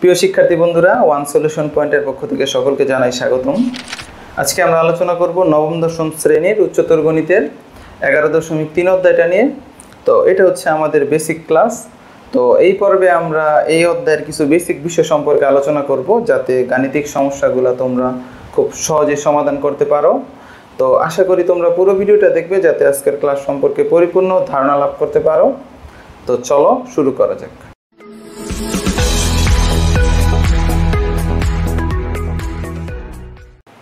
প্রিয় শিক্ষার্থী বন্ধুরা, ওয়ান সলিউশন পয়েন্টের পক্ষ থেকে সকলকে জানাই স্বাগতম। আজকে আমরা আলোচনা করব নবম দশম শ্রেণীর উচ্চতর গণিতের 11.3 অধ্যায়টা নিয়ে। তো এটা হচ্ছে আমাদের বেসিক ক্লাস। তো এই পর্বে আমরা এই অধ্যায়ের কিছু বেসিক বিষয় সম্পর্কে আলোচনা করব, যাতে গাণিতিক সমস্যাগুলো তোমরা খুব সহজে সমাধান করতে পারো। তো আশা করি তোমরা পুরো ভিডিওটা দেখবে, যাতে আজকের ক্লাস সম্পর্কে পরিপূর্ণ ধারণা লাভ করতে পারো। তো চলো শুরু করা যাক।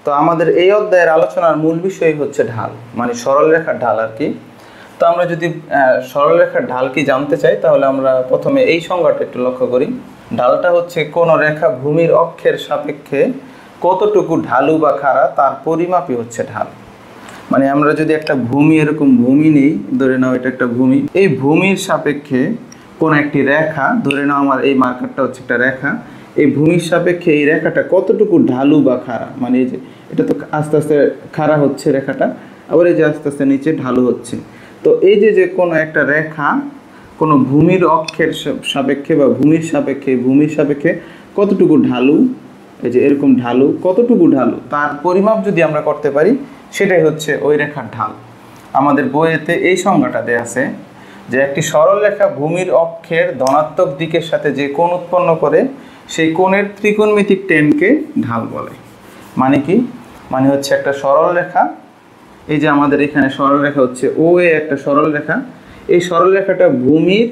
তো আমাদের এই অধ্যায়ের আলোচনার মূল বিষয় হচ্ছে ঢাল, মানে সরলরেখার ঢাল আর কি। তো আমরা যদি সরলরেখার ঢাল কি জানতে চাই, তাহলে আমরা প্রথমে এই সংজ্ঞাটা একটু লক্ষ্য করি। ঢালটা হচ্ছে কোনো রেখা ভূমির অক্ষের সাপেক্ষে কতটুকু ঢালু বা খাড়া তার পরিমাপই হচ্ছে ঢাল। মানে আমরা যদি একটা ভূমি, এরকম ভূমি নেই, ধরে নাও এটা একটা ভূমি, এই ভূমির সাপেক্ষে কোনো একটি রেখা, ধরে নাও আমার এই মার্কারটা হচ্ছে একটা রেখা, এই ভূমির সাপেক্ষে এই রেখাটা কতটুকু ঢালু বা খাড়া, মানে এই যে এটা তো আস্তে আস্তে খাড়া হচ্ছে রেখাটা, আবার এই যে আস্তে আস্তে নিচে ঢালু হচ্ছে। তো এই যে কোনো একটা রেখা কোনো ভূমির অক্ষের সাপেক্ষে বা ভূমির সাপেক্ষে কতটুকু ঢালু, এই যে এরকম ঢালু, কতটুকু ঢালু তার পরিমাপ যদি আমরা করতে পারি, সেটাই হচ্ছে ওই রেখার ঢাল। আমাদের বইয়েতে এই সংজ্ঞাটা দেয়া আছে যে একটি সরল রেখা ভূমির অক্ষের ধনাত্মক দিকের সাথে যে কোণ উৎপন্ন করে, সেই কোণের ত্রিকোণমিতিক টেনকে ঢাল বলে। মানে কি? মানে হচ্ছে একটা সরল রেখা, এই যে আমাদের এখানে সরল রেখা হচ্ছে ও এ, একটা সরল রেখা, এই সরল রেখাটা ভূমির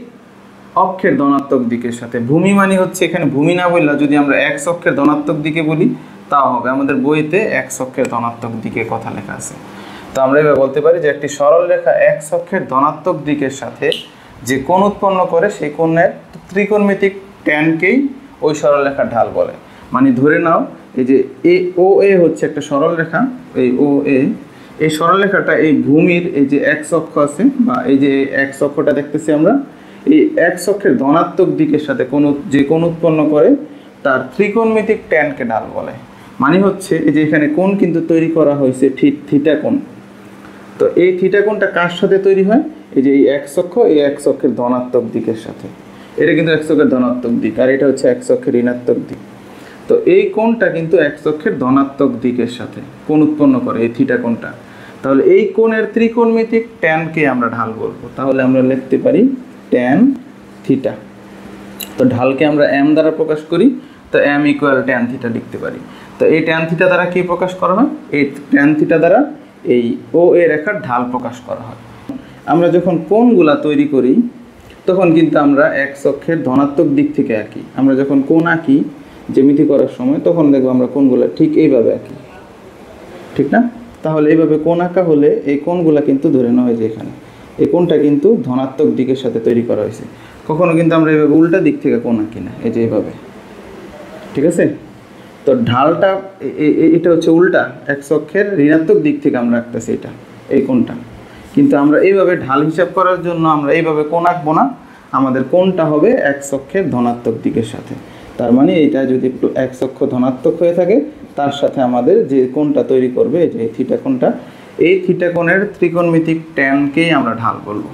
অক্ষের ধনাত্মক দিকের সাথে, ভূমি মানে হচ্ছে এখানে ভূমি না বললে যদি আমরা এক্স অক্ষের ধনাত্মক দিকে বলি তাও হবে, আমাদের বইতে এক্স অক্ষের ধনাত্মক দিকে কথা লেখা আছে। তো আমরা এবার বলতে পারি যে একটি সরল রেখা এক্স অক্ষের ধনাত্মক দিকের সাথে যে কোণ উৎপন্ন করে, সেই কোণের ত্রিকোণমিতিক ট্যানকেই ওই সরল রেখার ঢাল বলে। মানে ধরে নাও এই যে ও এ হচ্ছে একটা সরল রেখা, এই ও এ, এই সরল রেখাটা এই ভূমির এই যে এক্স অক্ষ আছে, বা এই যে এক্স অক্ষটা দেখতেছি আমরা, এই এক্স অক্ষের ধনাত্মক দিকের সাথে যে কোণ উৎপন্ন করে তার ত্রিকোণমিতিক ট্যানকে ঢাল বলে। মানে হচ্ছে এই যে এখানে কোণ কিন্তু তৈরি করা হয়েছে থিটা কোণ। তো এই থিটা কোণটা কার সাথে তৈরি হয়? এই যে এই এক্স অক্ষ, এই এক্স অক্ষের ধনাত্মক দিকের সাথে। এটা কিন্তু এক্স অক্ষের ধনাত্মক দিক, আর এটা হচ্ছে এক্স অক্ষের ঋণাত্মক দিক। তো এই কোণটা কিন্তু এক্স অক্ষের ধনাত্মক দিকের সাথে কোণ উৎপন্ন করে, এই থিটা কোণটা। তাহলে এই কোণের ত্রিকোণমিতিক ট্যানকে আমরা ঢাল বলবো। তাহলে আমরা লিখতে পারি ট্যান থিটা। তো ঢালকে আমরা এম দ্বারা প্রকাশ করি, তো এম ইকুয়াল ট্যান থিটা লিখতে পারি। তো এই ট্যান থিটা দ্বারা কি প্রকাশ করা হয়? এই ট্যান থিটা দ্বারা এই ও এ রেখার ঢাল প্রকাশ করা হয়। আমরা যখন কোণগুলা তৈরি করি, তখন কিন্তু আমরা এক্স অক্ষের ধনাত্মক দিক থেকে আঁকি। আমরা যখন কোণ আঁকি জ্যামিতি করার সময়, তখন দেখবো আমরা কোণগুলা ঠিক এইভাবে আঁকি, ঠিক না? তাহলে এইভাবে কোণ আঁকা হলে এই কোণগুলা কিন্তু ধরে নেওয়া হয় যে এখানে এই কোণটা কিন্তু ধনাত্মক দিকের সাথে তৈরি করা হয়েছে। কখনো কিন্তু আমরা এইভাবে উল্টা দিক থেকে কোণ আঁকি না, এই যে এইভাবে, ঠিক আছে? তো ঢালটা এটা হচ্ছে উল্টা, এক্স অক্ষের ঋণাত্মক দিক থেকে আমরা আঁকতেছি এটা, এই কোণটা। কিন্তু আমরা এইভাবে ঢাল হিসাব করার জন্য আমরা এইভাবে কোণ আঁকবো না, আমাদের কোণটা হবে এক্স অক্ষের ধনাত্মক দিকের সাথে। তার মানে এটা যদি একটু এক্স অক্ষ ধনাত্মক হয়ে থাকে, তার সাথে আমাদের যে কোণটা তৈরি করবে, যে এই থিটা কোণটা, এই থিটা কোণের ত্রিকোণমিতিক ট্যানকেই আমরা ঢাল বলবো।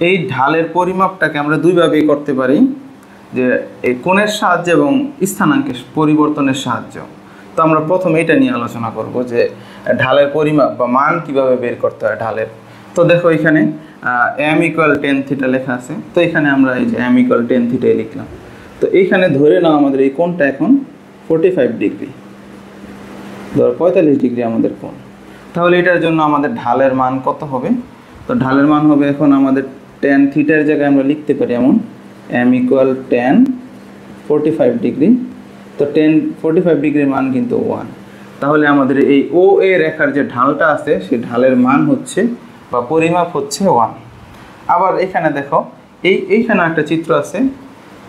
এই ঢালের পরিমাপটাকে আমরা দুইভাবেই করতে পারি, যে এই কোণের সাহায্য এবং স্থানাঙ্কের পরিবর্তনের সাহায্য। তো আমরা প্রথমে এটা নিয়ে আলোচনা করব যে ঢালের পরিমাপ বা মান কিভাবে বের করতে হয় ঢালের। তো দেখো এখানে এম ইকুয়াল টেন থিটা লেখা আছে। তো এখানে আমরা এই যে এম ইকুয়াল টেন থিটাই লিখলাম। তো এইখানে ধরে নাও আমাদের এই কোণটা এখন 45 ডিগ্রি, ধরো 45 ডিগ্রি আমাদের কোণ। তাহলে এটার জন্য আমাদের ঢালের মান কত হবে? তো ঢালের মান হবে এখন আমাদের টেন থিটার জায়গায় আমরা লিখতে পারি এমন, এম ইকুয়াল টেন 45 ডিগ্রি। তো 45 ডিগ্রির মান কিন্তু 1। তাহলে আমাদের এই ও এ রেখার যে ঢালটা আছে, সেই ঢালের মান হচ্ছে বা পরিমাপ হচ্ছে 1। আবার এখানে দেখো এইখানে একটা চিত্র আছে।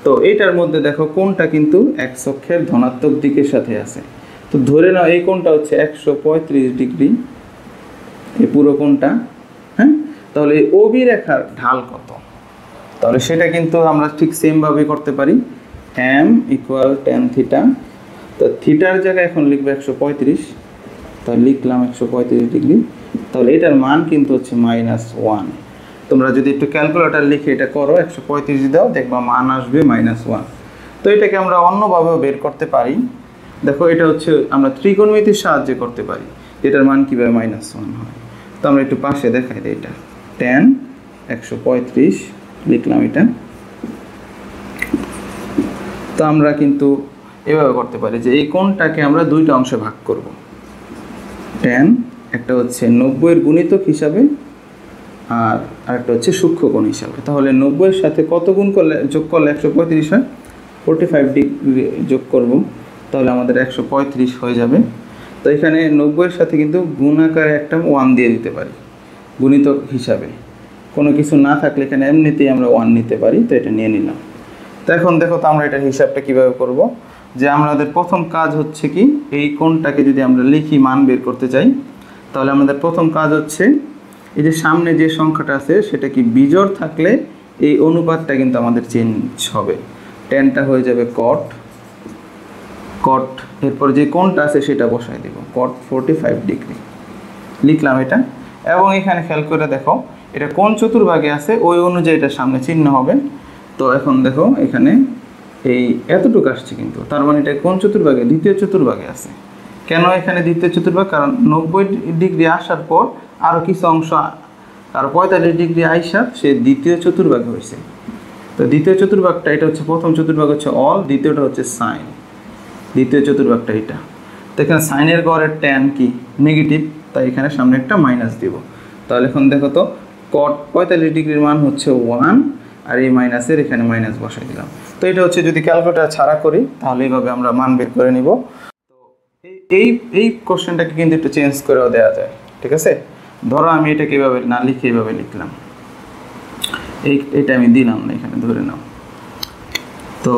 তো এইটার মধ্যে দেখো কোণটা কিন্তু এক্স অক্ষের ধনাত্মক দিকের সাথে আছে। তো ধরে নাও এই কোণটা হচ্ছে 135 ডিগ্রি, এই পুরো কোণটা, হ্যাঁ? তাহলে এই ওবি রেখার ঢাল কত? তাহলে সেটা কিন্তু আমরা ঠিক সেমভাবে করতে পারি, এম ইকুয়াল টেন থিটা। তো থিটার জায়গায় এখন লিখবে 135, তাহলে লিখলাম 135 ডিগ্রি। তাহলে এটার মান কিন্তু হচ্ছে -1। তোমরা যদি একটু ক্যালকুলেটর লিখে এটা করো, 135 দাও, দেখবা মান আসবে -1। তো এটাকে আমরা অন্যভাবেও বের করতে পারি। দেখো এটা হচ্ছে আমরা ত্রিকোণমিতির সাহায্যে করতে পারি, এটার মান কীভাবে -1 হয়। তো আমরা একটু পাশে দেখাই দিই, এটা tan 135 লিখলাম এটা। তো আমরা কিন্তু এভাবে করতে পারি যে এই কোণটাকে আমরা দুইটা অংশে ভাগ করব। tan একটা হচ্ছে 90 এর গুণিতক হিসাবে আর আরেকটা হচ্ছে সূক্ষ্ম কোণ হিসাবে। তাহলে 90 এর সাথে কত গুণ করলে যোগ করলে 135 হয়, 45 ডিগ্রি যোগ করব, তাহলে আমাদের 135 হয়ে যাবে। তো এখানে 90 এর সাথে কিন্তু গুণ আকারে একটা 1 দিয়ে দিতে পারি গুণিতক হিসাবে, কোনো কিছু না থাকলে এখানে এমনিতেই আমরা 1 নিতে পারি। তো এটা নিয়ে নিলাম। তো এখন দেখো তো আমরা এটার হিসাবটা কীভাবে করব, যে আমাদের প্রথম কাজ হচ্ছে কি, এই কোণটাকে যদি আমরা লিখি মান বের করতে চাই, তাহলে আমাদের প্রথম কাজ হচ্ছে এই যে সামনে যে সংখ্যাটা আছে সেটা কি বিজোড় থাকলে এই অনুপাতটা কিন্তু আমাদের চেঞ্জ হবে। টেনটা হয়ে যাবে কট, এরপর যে কোণটা আছে সেটা বসাই দেব, কট 45 ডিগ্রি লিখলাম এটা। এবং এখানে খেয়াল করে দেখো এটা কোন চতুর্ভাগে আছে ওই অনুযায়ী এটা সামনে চিহ্ন হবে। তো এখন দেখো এখানে এই এতটুকু আসছে, কিন্তু তার মানে এটা কোন চতুর্ভাগে, দ্বিতীয় চতুর্ভাগে আছে। কেন এখানে দ্বিতীয় চতুর্ভাগ, কারণ 90 ডিগ্রি আসার পর আরও কিছু অংশ আর 45 ডিগ্রি আইসা সে দ্বিতীয় চতুর্ভাগে হয়েছে। তো দ্বিতীয় চতুর্ভাগটা এটা হচ্ছে, প্রথম চতুর্ভাগ হচ্ছে অল, দ্বিতীয়টা হচ্ছে সাইন, দ্বিতীয় চতুর্ভাগটা এটা। তো এখানে সাইনের গড়ের ট্যান কি নেগেটিভ, তাই এখানে সামনে একটা মাইনাস দিব। তাহলে এখন দেখো তো কট 45 ডিগ্রির মান হচ্ছে 1, আর এই মাইনাসের এখানে মাইনাস বসাই দিলাম। তো এটা হচ্ছে যদি ক্যালকুলেটর ছাড়া করি তাহলে এইভাবে আমরা মান বের করে নিব। তো এই কোশ্চেনটাকে কিন্তু একটু চেঞ্জ করেও দেওয়া যায়, ঠিক আছে। ধরো আমি এটাকে এইভাবে না লিখে এইভাবে লিখলাম, এইটা আমি দিলাম না, এখানে ধরে নাও। তো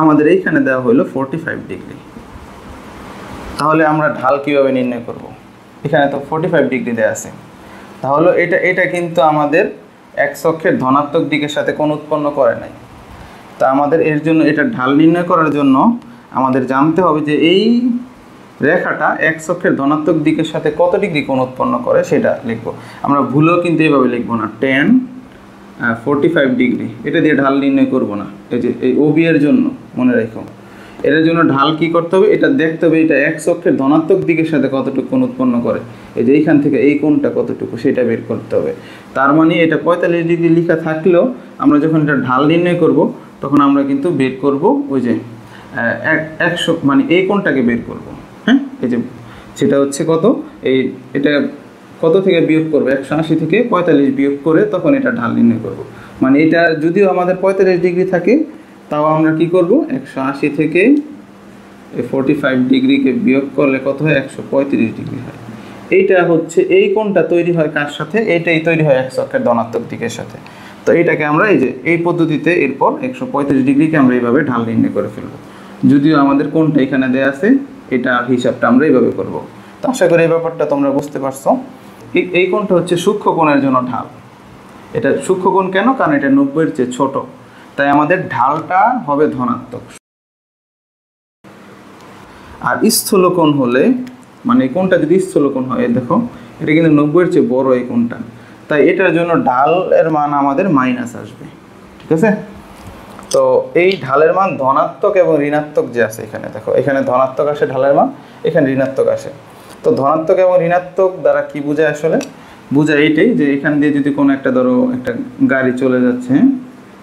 আমাদের এইখানে দেওয়া হলো 45 ডিগ্রি। তাহলে আমরা ঢাল কিভাবে নির্ণয় করব, এখানে তো 45 ডিগ্রি দেওয়া আছে। তাহলে এটা কিন্তু আমাদের এক্স অক্ষের ধনাত্মক দিকের সাথে কোণ উৎপন্ন করে নাই। তা আমাদের এর জন্য এটা ঢাল নির্ণয় করার জন্য আমাদের জানতে হবে যে এই রেখাটা এক্স অক্ষের ধনাত্মক দিকের সাথে কত ডিগ্রি কোণ উৎপন্ন করে সেটা লিখব। আমরা ভুলেও কিন্তু এইভাবে লিখব না, tan 45 ডিগ্রি এটা দিয়ে ঢাল নির্ণয় করব না। এই যে এই ওবি এর জন্য মনে রাখো, এর জন্য ঢাল কি করতে হবে, এটা দেখতে হবে এটা এক্স অক্ষের ধনাত্মক দিকের সাথে কতটুকু কোণ উৎপন্ন করে, এই যে এইখান থেকে এই কোণটা কতটুকু সেটা বের করতে হবে। তার মানে এটা 45 ডিগ্রি লেখা থাকলেও আমরা যখন এটা ঢাল নির্ণয় করব তখন আমরা কিন্তু বের করব ওই যে 100, মানে এই কোণটাকে বের করব। হ্যাঁ, এই যে সেটা হচ্ছে কত, এটা কত থেকে বিয়োগ করবে, 180 থেকে 45 বিয়োগ করে তখন এটা ঢাল নির্ণয় করব। মানে এটা যদিও আমাদের 45 ডিগ্রি থাকে তাও আমরা কি করব, 180 থেকে 45 ডিগ্রিকে বিয়োগ করলে কত হয়, 135 ডিগ্রি হয়। এইটা হচ্ছে এই কোণটা তৈরি হয় কার সাথে, এইটাই তৈরি হয় এক্স অক্ষের ধনাত্মক দিকের সাথে। তো এইটাকে আমরা এই যে এই পদ্ধতিতে এরপর 135 ডিগ্রিকে আমরা এইভাবে ঢাল নির্ণয় করে ফেলব। যদিও আমাদের কোণটা এখানে দেওয়া আছে, এটা হিসাবটা আমরা এইভাবে করব। তো আশা করি এই ব্যাপারটা তোমরা বুঝতে পারছো। এই কোণটা হচ্ছে সূক্ষ্ম কোণের জন্য ঢাল। এটা সূক্ষ্ম কোণ কেন, কারণ এটা 90 এর চেয়ে ছোট, তাই আমাদের ঢালটা হবে ধনাত্মক। আর স্থূলকোণ হলে, মানে এই কোণটা যদি স্থূলকোণ হয়, দেখো এটা কিন্তু 90 এর চেয়ে বড় এই কোণটা, তাই এটার জন্য ঢালের মান আমাদের মাইনাস আসবে, ঠিক আছে। তো এই ঢালের মান ধনাত্মক এবং ঋণাত্মক যে আছে, এখানে দেখো এখানে ধনাত্মক আসে ঢালের মান, এখানে ঋণাত্মক আসে। তো ধনাত্মক এবং ঋণাত্মক দ্বারা কি বোঝায়, আসলে বোঝায় এইটাই যে এখান দিয়ে যদি কোনো একটা ধরো একটা গাড়ি চলে যাচ্ছে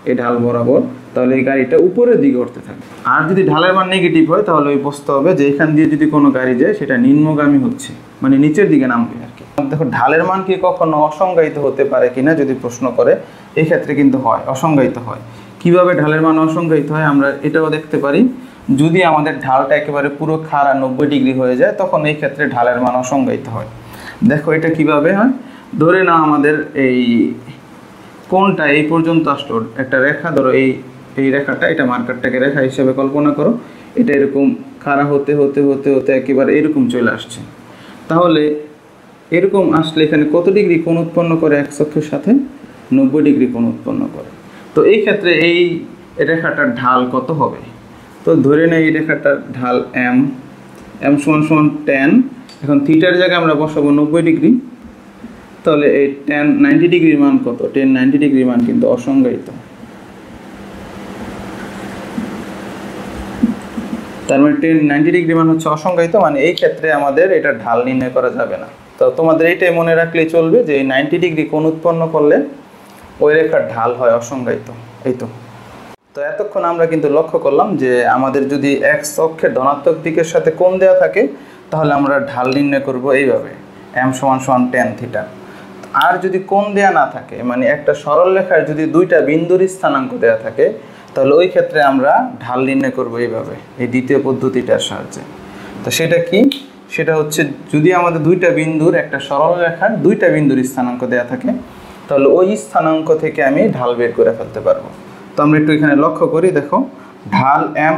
এই ঢাল বরাবর, তাহলে এই গাড়িটা উপরের দিকে উঠতে থাকে। আর যদি ঢালের মান নেগেটিভ হয় তাহলে ওই বুঝতে হবে যে এখান দিয়ে যদি কোনো গাড়ি যায় সেটা নিম্নগামী হচ্ছে, মানে নিচের দিকে নামবে আর কি। দেখো ঢালের মান কি কখনো অসংজ্ঞায়িত হতে পারে কিনা যদি প্রশ্ন করে, এই ক্ষেত্রে কিন্তু হয়, অসংজ্ঞায়িত হয়। কিভাবে ঢালের মান অসংজ্ঞায়িত হয় আমরা এটাও দেখতে পারি। যদি আমাদের ঢালটা একেবারে পুরো খাড়া 90 ডিগ্রি হয়ে যায় তখন এই ক্ষেত্রে ঢালের মান অসংজ্ঞায়িত হয়। দেখো এটা কিভাবে হয়, ধরে নাও আমাদের এই কোণটা এই পর্যন্ত আসলো, একটা রেখা ধরো এই রেখাটা, এটা মার্কারটাকে রেখা হিসেবে কল্পনা করো, এটা এরকম খাড়া হতে হতে হতে হতে একেবারে এরকম চলে আসছে। তাহলে এরকম আসলে এখানে কত ডিগ্রি কোণ উৎপন্ন করে এক্স অক্ষের সাথে, 90 ডিগ্রি কোণ উৎপন্ন করে। তো এই ক্ষেত্রে এই রেখাটার ঢাল কত হবে, তো ধরে নেই এই রেখাটার ঢাল এম সমান tan, এখন থিটার জায়গায় আমরা বসাবো 90 ডিগ্রি, তাহলে এই tan 90 ডিগ্রির মান কত, tan 90 ডিগ্রির মান কিন্তু অসংজ্ঞায়িত। তার মানে 90 ডিগ্রি মান হচ্ছে অসংজ্ঞায়িত, মানে এই ক্ষেত্রে আমাদের এটা ঢাল নির্ণয় করা যাবে না। তো তোমাদের এইটাই মনে রাখলেই চলবে যে এই 90 ডিগ্রি কোণ উৎপন্ন করলে ওই রেখার ঢাল হয় অসংজ্ঞায়িত। এই তো এতক্ষণ আমরা কিন্তু লক্ষ্য করলাম যে আমাদের যদি এক্স অক্ষের ধনাত্মক দিকের সাথে কোণ দেওয়া থাকে তাহলে আমরা ঢাল নির্ণয় করব এইভাবে, m = tan থিটা। আর যদি কোণ দেয়া না থাকে, মানে একটা সরল রেখার যদি দুইটা বিন্দুর স্থানাঙ্ক দেওয়া থাকে তাহলে ওই ক্ষেত্রে আমরা ঢাল নির্ণয় করব এইভাবে, এই দ্বিতীয় পদ্ধতিটার সাহায্যে। তো সেটা কি? সেটা হচ্ছে যদি আমাদের দুইটা বিন্দুর, একটা সরল রেখার দুইটা বিন্দুর স্থানাঙ্ক দেওয়া থাকে তাহলে ওই স্থানাঙ্ক থেকে আমি ঢাল বের করে ফেলতে পারবো। তো আমরা একটু এখানে লক্ষ্য করি, দেখো ঢাল m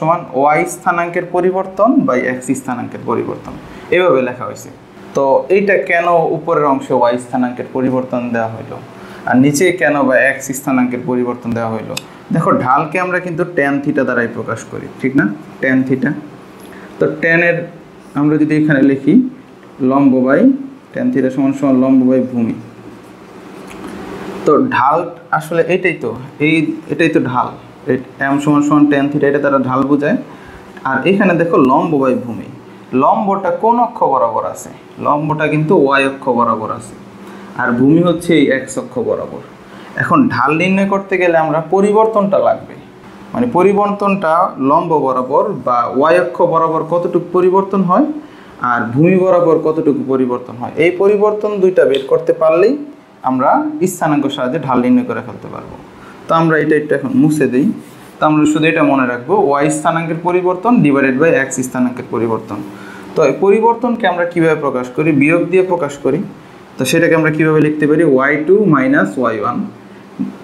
= y স্থানাঙ্কের পরিবর্তন বাই x স্থানাঙ্কের পরিবর্তন, এভাবে লেখা হয়েছে। তো এইটা কেন উপরের অংশে y স্থানাঙ্কের পরিবর্তন দেওয়া হলো আর নিচে কেন বা x স্থানাঙ্কের পরিবর্তন দেওয়া হলো? দেখো ঢালকে আমরা কিন্তু tan থিটা দ্বারাই প্রকাশ করি, ঠিক না? tan theta. তো tan এর আমরা যদি এখানে লিখি লম্ব বাই tan থিটা = লম্ব বাই ভূমি। তো ঢাল আসলে এটাই তো ঢাল, m = tan থিটা, এটা তারা ঢাল বোঝায়। আর এখানে দেখো লম্ব বাই ভূমি, লম্বটা কোন অক্ষ বরাবর আছে? লম্বটা কিন্তু y অক্ষ বরাবর আছে, আর ভূমি হচ্ছে এই x অক্ষ বরাবর। এখন ঢাল নির্ণয় করতে গেলে আমরা পরিবর্তনটা লাগবে, মানে পরিবর্তনটা লম্ব বরাবর বা y অক্ষ বরাবর কতটুকু পরিবর্তন হয় আর ভূমি বরাবর কতটুকু পরিবর্তন হয়, এই পরিবর্তন দুইটা বের করতে পারলেই আমরা স্থানাঙ্কের সাহায্যে ঢাল নির্ণয় করে ফেলতে পারবো। তো আমরা এটা এখন মুছে দিই। তো আমরা শুধু এটা মনে রাখবো, y স্থানাঙ্কের পরিবর্তন ডিভাইডেড বাই x স্থানাঙ্কের পরিবর্তন। তো এই পরিবর্তনকে আমরা কিভাবে প্রকাশ করি? বিয়োগ দিয়ে প্রকাশ করি। তো সেটাকে আমরা কিভাবে লিখতে পারি? y2 - y1,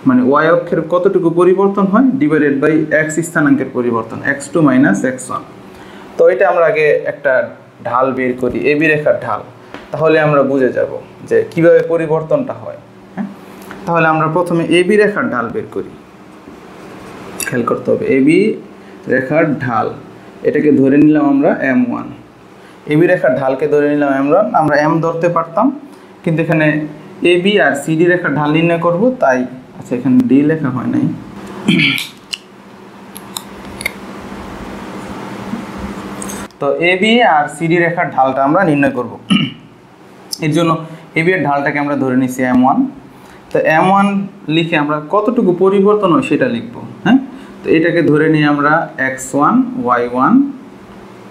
মানে y অক্ষের কতটুকু পরিবর্তন হয় ডিভাইডেড বাই x স্থানাঙ্কের পরিবর্তন, x2 - x1। তো এটা আমরা আগে একটা ঢাল বের করি, এবি রেখার ঢাল, তাহলে আমরা বুঝে যাব যে কিভাবে পরিবর্তনটা হয়। হ্যাঁ, তাহলে আমরা প্রথমে এবি রেখার ঢাল বের করি। খেয়াল করতে হবে, এবি রেখার ঢাল, এটাকে ধরে নিলাম আমরা m1। এবি রেখার ঢালকে ধরে নিলাম m1, আমরা m ধরতে পারতাম, কিন্তু এখানে এবি আর সিডি রেখার ঢাল নির্ণয় করব, তাই আচ্ছা এখানে ডি লেখা হয় নাই। তো এবি আর সিডি রেখার ঢালটা আমরা নির্ণয় করব। এর জন্য এবি এর ঢালটাকে আমরা ধরে নিছি m1। তো m1 লিখে আমরা কতটুকু পরিবর্তন হয় সেটা লিখব। হ্যাঁ, তো এটাকে ধরে নিই আমরা x1 y1,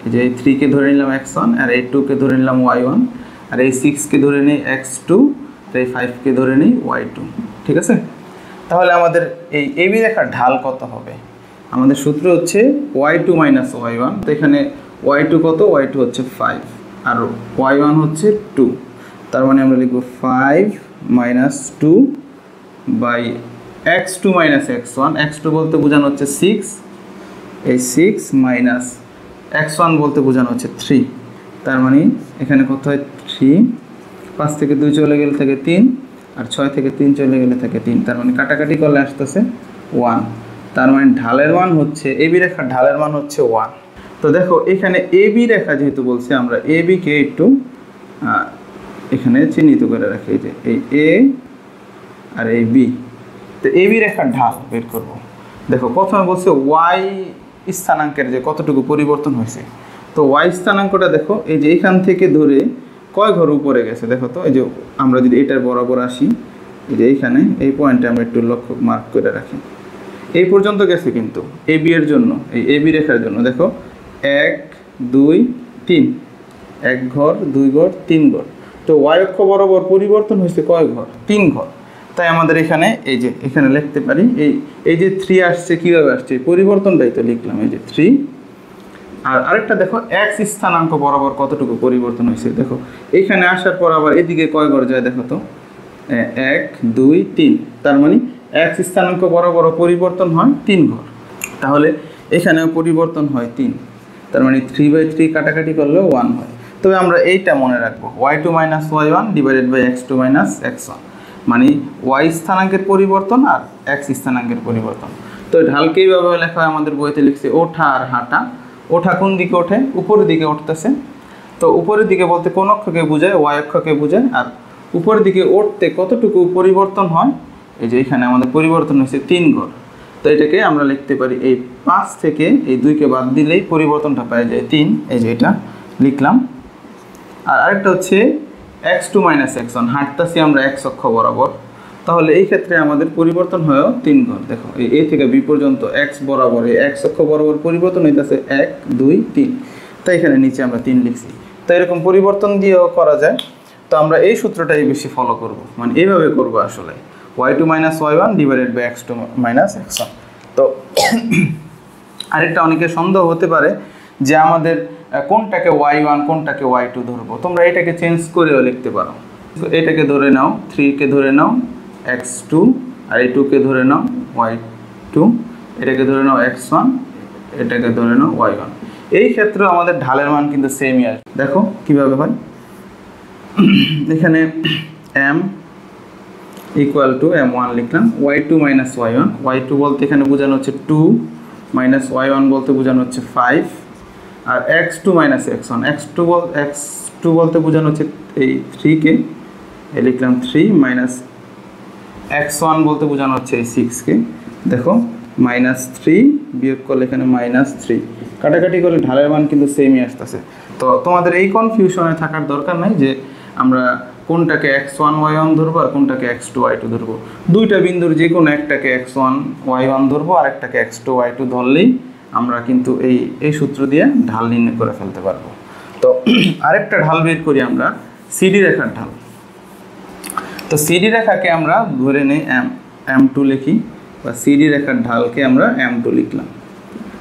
এই যে 3 কে ধরে নিলাম x1, আর এই 2 কে ধরে নিলাম y1, আর এই 6 কে ধরে নিই x2, আর এই 5 কে ধরে নিই y2। ঠিক আছে? তাহলে আমাদের এই এবি রেখার ঢাল কত হবে? আমাদের সূত্র হচ্ছে y2 - y1। তো এখানে y2 কত? y2 হচ্ছে 5 আর y1 হচ্ছে 2। তার মানে আমরা লিখব 5 - 2 বাই x2 - x1। x2 বলতে বোঝানো হচ্ছে 6, এই 6 মাইনাস x1 বলতে বোঝানো হচ্ছে 3। তার মানে এখানে কত হয়? 3, 5 থেকে 2 চলে গেলে থাকে 3, আর 6 থেকে 3 চলে গেলে থাকে 3। তার মানে কাটাকাটি করলে আসতেছে 1। তার মানে ঢালের মান হচ্ছে, এবি রেখার ঢালের মান হচ্ছে 1। তো দেখো এখানে এবি রেখা যেহেতু বলছি, আমরা এবি কে একটু এখানে চিহ্নিত করে রাখি, যে এই এ আর এই বি। তো এবি রেখার ঢাল বের করব। দেখো প্রথমে বলছে ওয়াই স্থানাঙ্কের যে কতটুকু পরিবর্তন হয়েছে। তো ওয়াই স্থানাঙ্কটা দেখো, এই যে এখান থেকে ধরে কয় ঘর উপরে গেছে দেখো তো। এই যে আমরা যদি এটার বরাবর আসি, এই যে এইখানে এই পয়েন্টে আমরা একটু লক্ষ্য মার্ক করে রাখি, এই পর্যন্ত গেছে কিন্তু এবি এর জন্য, এই এবি রেখার জন্য দেখো 1 2 3, 1 ঘর 2 ঘর 3 ঘর। তো ওয়াই অক্ষ বরাবর পরিবর্তন হয়েছে কয় ঘর? 3 ঘর। তাই আমাদের এখানে এই যে এখানে লিখতে পারি, এই যে 3 আসছে, কীভাবে আসছে? পরিবর্তনটাই তো লিখলাম, এই যে 3। আর আরেকটা দেখো x স্থানাঙ্ক বরাবর কতটুকু পরিবর্তন হয়েছে। দেখো এইখানে আসার পর আবার এদিকে কয় ঘর যায় দেখো তো, 1 2 3। তার মানে x স্থানাঙ্ক বরাবর পরিবর্তন হয় 3 ঘর, তাহলে এখানেও পরিবর্তন হয় 3। তার মানে 3/3 কাটাকাটি করলেও 1 হয়। তবে আমরা এইটা মনে রাখবো, y2 - y1 divided by x2 - x1, মানে y স্থানাঙ্কের পরিবর্তন আর x স্থানাঙ্কের পরিবর্তন। তো ঢালকে এইভাবে লেখা হয়, আমাদের বইতে লিখছে ওঠা আর হাঁটা। ওঠা কোন দিকে ওঠে? উপরের দিকে উঠতেছে। তো উপরের দিকে বলতে কোন অক্ষকে বোঝায়? ওয়াই অক্ষকে বোঝায়। আর উপরের দিকে উঠতে কতটুকু পরিবর্তন হয়? এই যে এখানে আমাদের পরিবর্তন হয়েছে 3 ঘর। তো এটাকে আমরা লিখতে পারি এই 5 থেকে এই 2কে বাদ দিলেই পরিবর্তনটা পাওয়া যায় 3, এই যে এটা লিখলাম। আর আরেকটা হচ্ছে x2 - x1, হাঁটতাছি আমরা x অক্ষ বরাবর, তাহলে এই ক্ষেত্রে আমাদের পরিবর্তন হয়েও 3 ঘর। দেখো এই a থেকে b পর্যন্ত x বরাবর, এই x অক্ষ বরাবর পরিবর্তন হইতেছে 1 2 3, তাই এখানে নিচে আমরা 3 লিখছি। তো এরকম পরিবর্তন দিয়েও করা যায়। তো আমরা এই সূত্রটাই বেশি ফলো করব, মানে এইভাবে করব আসলে, y2 - y1 divided by x2 - x1। তো আরেকটা অনেকের সন্দেহ হতে পারে যে আমাদের কোনটাকে y1 কোনটাকে y2 ধরবো। তোমরা এটাকে চেঞ্জ করেও লিখতে পারো। এটাকে ধরে নাও 3 কে ধরে নাও x2, আর এই 2 কে ধরে নাও y2, এটাকে ধরে নাও x1, এটাকে ধরে নাও y1। এই ক্ষেত্রে আমাদের ঢালের মান কিন্তু সেমই আসবে। দেখো কিভাবে হয়, এখানে m = m1 লিখলাম, y2 - y1, y2 বলতে এখানে বোঝানো হচ্ছে 2, মাইনাস y1 বলতে বোঝানো হচ্ছে 5, আর x2 - x1, x2 বলতে বোঝানো হচ্ছে এই 3 কে, এই লিখলাম 3, মাইনাস x1 বলতে বোঝানো হচ্ছে এই 6 কে। দেখো -3 বিয়োগ করলে এখানে -3, কাটাকাটি করলে ঢালের মান কিন্তু সেমই আসতেছে। তো তোমাদের এই কনফিউশনে থাকার দরকার নাই যে আমরা কোনটাকে x1 y1 ধরবো আর কোনটাকে x2 y2 ধরবো। দুইটা বিন্দুর যে কোনো একটাকে x1 y1 ধরবো আর একটাকে x2 y2 ধরলেই আমরা কিন্তু এই সূত্র দিয়ে ঢাল নির্ণয় করে ফেলতে পারবো। তো আরেকটা ঢাল বের করি আমরা, সিডি রেখার ঢাল। তো সিডি রেখাকে আমরা ধরে নেই m2 লিখি, বা সিডি রেখার ঢালকে আমরা m2 লিখলাম।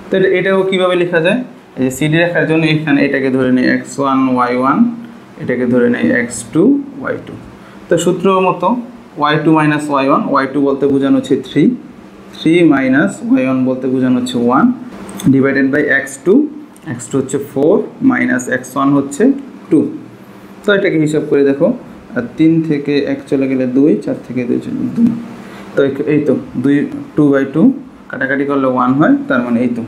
তো এটাও কীভাবে লেখা যায়, এই যে সিডি রেখার জন্য এখানে এটাকে ধরে নেই x1 y1, এটাকে ধরে নেই x2 y2। তো সূত্র মতো y2 - y1, y2 বলতে বোঝানো হচ্ছে 3, 3 মাইনাস y1 বলতে বোঝানো হচ্ছে 1, ডিভাইডেড বাই x2 হচ্ছে 4, মাইনাস x1 হচ্ছে 2। তো এটাকে হিসাব করে দেখো, 3 থেকে 1 চলে গেলে 2, 4 থেকে 2 চলে 2, তো এই তো 2/2 কাটাকাটি করলে 1 হয়, তার মানে এই তো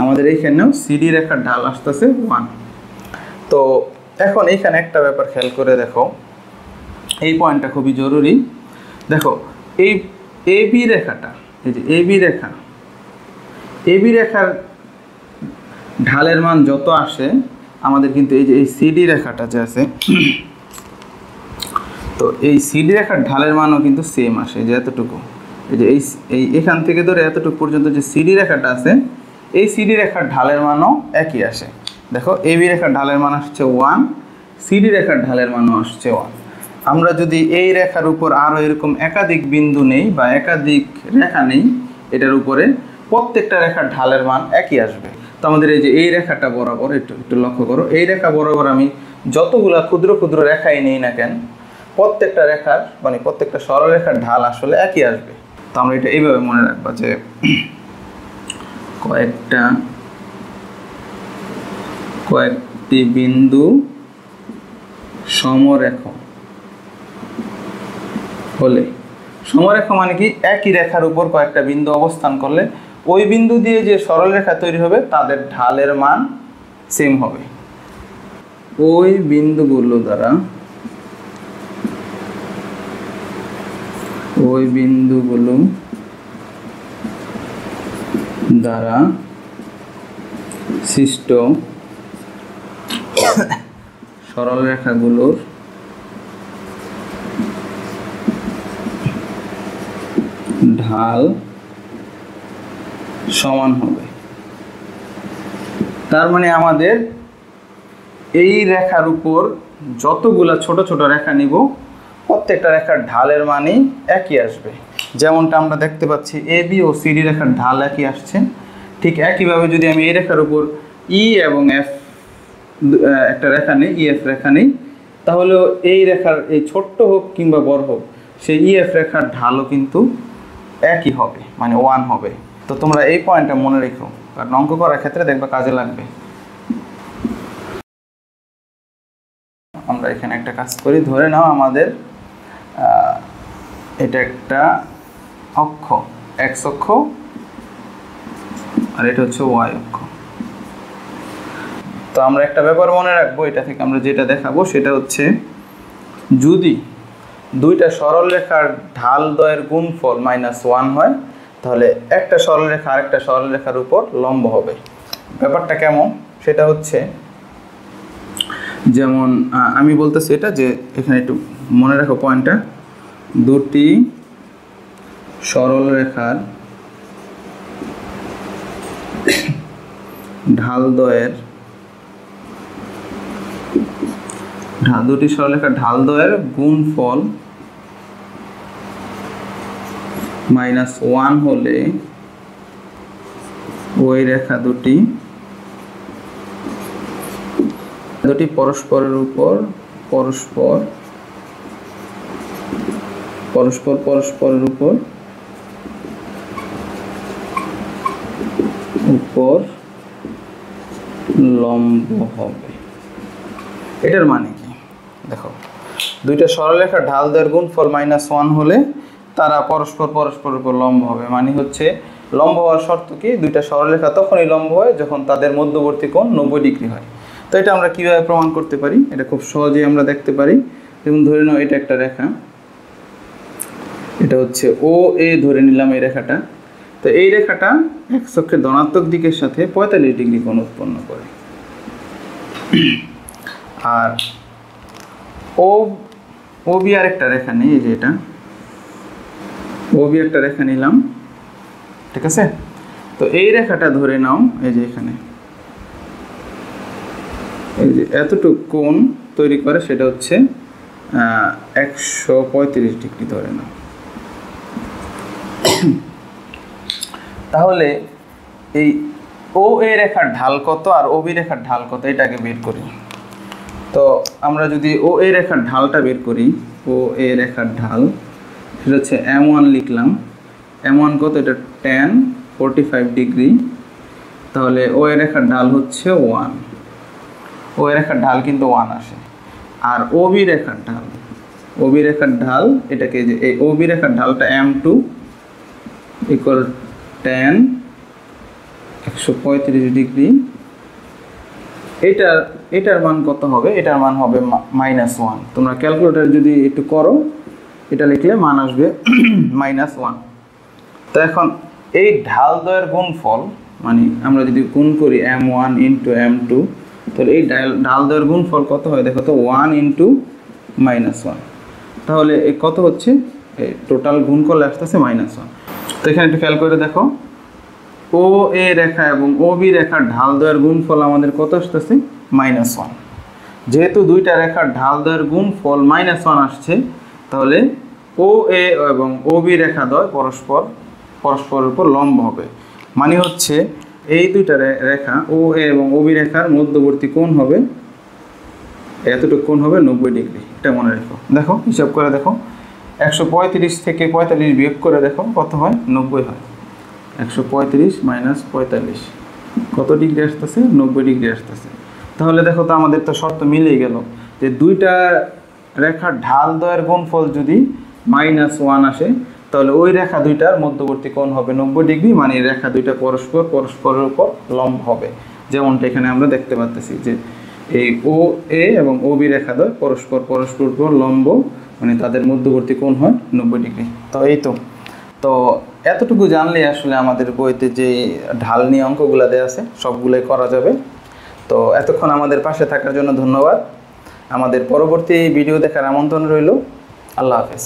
আমাদের এইখানেও সিডি রেখার ঢাল আসতেছে 1। তো এখন এইখানে একটা ব্যাপার খেয়াল করে দেখো, এই পয়েন্টটা খুবই জরুরি। দেখো এই এবি রেখাটা, এই যে এবি রেখার ঢালের মান যত আসে আমাদের কিন্তু এই যে এই সিডি রেখাটা যে আছে, তো এই সিডি রেখার ঢালের মানও কিন্তু সেম আসে, যে এতটুকু, এই যে এই এখান থেকে ধরে এতটুকু পর্যন্ত যে সিডি রেখাটা আছে, এই সিডি রেখার ঢালের মানও একই আসে। দেখো এবি রেখার ঢালের মান আসছে 1, সিডি রেখার ঢালের মানও আসছে 1। আমরা যদি এই রেখার উপর আরও এরকম একাধিক বিন্দু নেই বা একাধিক রেখা নেই, এটার উপরে প্রত্যেকটা রেখার ঢালের মান একই আসবে। তো আমাদের এই যে এই রেখাটা বরাবর একটু লক্ষ্য করো, এই রেখা বরাবর আমি যতগুলা ক্ষুদ্র ক্ষুদ্র রেখাই নেই না কেন, প্রত্যেকটা রেখার মানে প্রত্যেকটা সরলরেখার ঢাল আসলে একই আসবে। তো আমরা এটা এইভাবে মনে রাখবো যে কয়েকটি বিন্দু সমরেখ হলে, সমরেখা মানে কি, একই রেখার উপর কয়েকটা বিন্দু অবস্থান করলে ওই বিন্দু দিয়ে যে সরলরেখা তৈরি হবে তাদের ঢালের মান সেম হবে। ওই বিন্দুগুলো দ্বারা সৃষ্ট সরলরেখাগুলোর ঢাল সমান হবে। তার মানে আমাদের এই রেখার উপর যতগুলা ছোট ছোট রেখা নিব, প্রত্যেকটা রেখার ঢালের মানই একই আসবে। যেমনটা আমরা দেখতে পাচ্ছি এবি ও সিডি রেখার ঢাল একই আসছে, ঠিক একইভাবে যদি আমি এই রেখার উপর ই এবং এফ একটা রেখা নেই, ইএফ রেখা নেই, তাহলেও এই রেখার এই ছোট্ট হোক কিংবা বড় হোক, সেই ইএফ রেখার ঢালও কিন্তু একই হবে, মানে 1 হবে। তো তোমরা এই পয়েন্টটা মনে রেখো, কারণ অঙ্ক করার ক্ষেত্রে দেখবে কাজে লাগবে। আমরা এখানে একটা কাজ করি, ধরে নাও আমাদের এটা একটা অক্ষ, এক্স অক্ষ, আর এটা হচ্ছে ওয়াই অক্ষ। তো আমরা একটা ব্যাপার মনে রাখবো, এটা থেকে আমরা যেটা দেখাবো সেটা হচ্ছে, যদি দুইটা সরলরেখার ঢাল দ্বয়ের গুণফল -1 হয়, তাহলে একটা সরলরেখা আরেকটা সরলরেখার উপর লম্ব হবে। ব্যাপারটা কেমন সেটা হচ্ছে, যেমন আমি বলতেছি এটা যে এখানে একটু মনে রাখো পয়েন্টটা, দুটি সরলরেখার ঢালদ্বয়ের ঢালদ্বয়ের গুণফল -1 হলে ওই রেখা দুটি পরস্পরের উপর পরস্পরের উপর লম্ব হবে। এটার মানে কি দেখো, দুইটা সরলরেখার ঢালদ্বয়ের গুণফল -1 হলে তারা পরস্পরের উপর লম্ব হবে। মানে হচ্ছে লম্ব হওয়ার শর্ত কি, দুইটা সরলরেখা তখনই লম্ব হয় যখন তাদের মধ্যবর্তী কোণ 90 ডিগ্রি হয়। তো এটা আমরা কিভাবে প্রমাণ করতে পারি, এটা খুব সহজেই আমরা দেখতে পারি। যেমন ধরে নাও এটা একটা রেখা, এটা হচ্ছে ও এ ধরে নিলাম এই রেখাটা। তো এই রেখাটা এক্স অক্ষের ধনাত্মক দিকের সাথে 45 ডিগ্রি কোণ উৎপন্ন করে। আর ও বি আরেকটা রেখা নেই, এই যে এটা ও বি একটা রেখা নিলাম, ঠিক আছে। তো এই রেখাটা ধরে নাও, এই যে এখানে এই যে এতটুকু কোণ তৈরি করে, সেটা হচ্ছে 135 ডিগ্রি ধরে নাও। তাহলে এই ও এ রেখার ঢাল কত আর ও বি রেখার ঢাল কত, এটাকে বের করি। তো আমরা যদি ও এ রেখার ঢালটা বের করি, ও এ রেখার ঢাল সেটা হচ্ছে m1 লিখলাম। m1 কত, এটা tan 45 ডিগ্রি। তাহলে ও এ রেখার ঢাল হচ্ছে 1, ও এ রেখার ঢাল কিন্তু 1 আসে। আর ও বি রেখার ঢাল এটাকে, যে এই ও বি রেখার ঢালটা m2 ইকুয়াল tan 135 ডিগ্রি। এটার মান কত হবে, এটার মান হবে -1। তোমরা ক্যালকুলেটর যদি একটু করো, এটা লিখলে মান আসবে -1। তো এখন এই ঢালদ্বয়ের গুণফল, মানে আমরা যদি গুণ করি m1 × m2, তাহলে এই ঢালদ্বয়ের গুণফল কত হয় দেখো তো, 1 × -1। তাহলে এই কত হচ্ছে, এই টোটাল গুণ করলে আসতেছে -1। তো এখানে একটু খেয়াল করে দেখো, ও এ রেখা এবং ও বি রেখার ঢালদ্বয়ের গুণফল আমাদের কত আসতেছে, -1। যেহেতু দুইটা রেখার ঢালদ্বয়ের গুণফল -1 আসছে, তাহলে ও এ এবং ও বি রেখাদ্বয় পরস্পরের উপর লম্ব হবে। মানে হচ্ছে এই দুইটা রেখা ও এ এবং ও বি রেখার মধ্যবর্তী কোণ হবে, এতটুকু কোণ হবে 90 ডিগ্রি। এটা মনে রেখো। দেখো হিসাব করে দেখো, 135 থেকে 45 বিয়োগ করে দেখো কত হয়, 90 হয়। 135 - 45 কত ডিগ্রি আসতেছে, 90 ডিগ্রি আসতেছে। তাহলে দেখো তো আমাদের তো শর্ত মিলেই গেল, যে দুইটা রেখার ঢালদ্বয়ের গুণফল যদি -1 আসে, তাহলে ওই রেখা দুইটার মধ্যবর্তী কোণ হবে 90 ডিগ্রি। মানে রেখা দুইটা পরস্পরের উপর লম্ব হবে। যেমনটা এখানে আমরা দেখতে পাচ্ছি যে এই ও এ এবং ও বি রেখাদ্বয় পরস্পরের উপর লম্ব, মানে তাদের মধ্যবর্তী কোণ হয় 90 ডিগ্রি। তো এই তো এতটুকু জানলে আসলে আমাদের বইতে যে ঢাল নিয়ে অঙ্কগুলো দেওয়া আছে সবগুলোই করা যাবে। তো এতক্ষণ আমাদের পাশে থাকার জন্য ধন্যবাদ। আমাদের পরবর্তী ভিডিও দেখার আমন্ত্রণ রইল। আল্লাহ হাফেজ।